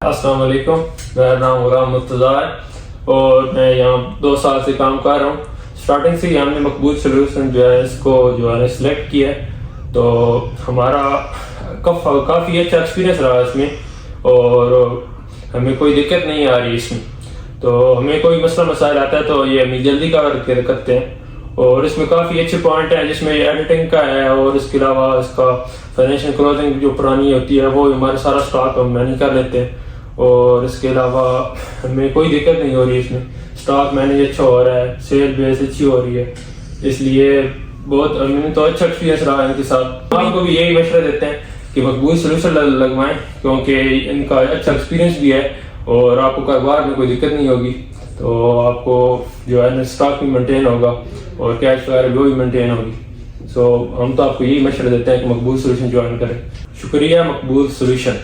السلام علیکم، میرا نام غلام مرتضیٰ ہے اور میں یہاں 2 سال سے کام کر رہا ہوں. اسٹارٹنگ سے ہی ہم نے مقبول سلوشن جو ہے اس کو جو ہے سلیکٹ کیا ہے، تو ہمارا کافی اچھا ایکسپیرینس رہا اس میں اور ہمیں کوئی دقت نہیں آ رہی اس میں. تو ہمیں کوئی مسئلہ مسائل آتا ہے تو یہ ہمیں جلدی کور کرتے ہیں اور اس میں کافی اچھے پوائنٹ ہیں جس میں ایڈیٹنگ کا ہے اور اس کے علاوہ اس کا فائنینشیل کلوزنگ جو پرانی ہوتی ہے وہ ہمارا سارا اسٹاک ہم مینیج کر لیتے ہیں اور اس کے علاوہ ہمیں کوئی دقت نہیں ہو رہی. اس میں اسٹاک مینیج اچھا ہو رہا ہے، سیل بیس اچھی ہو رہی ہے، اس لیے بہت ہمیں تو اچھا ایکسپیرینس رہا ہے ان کے ساتھ. آپ کو بھی یہی مشورہ دیتے ہیں کہ مقبول سلوشن لگوائیں کیونکہ ان کا اچھا ایکسپیرینس بھی ہے اور آپ کو کاروبار میں کوئی دقت نہیں ہوگی. تو آپ کو جو ہے نا اسٹاک بھی مینٹین ہوگا اور کیش وغیرہ بھی مینٹین ہوگی. ہم تو آپ کو یہی مشورہ دیتے ہیں کہ مقبول سلوشن جوائن کریں. شکریہ مقبول سلوشن.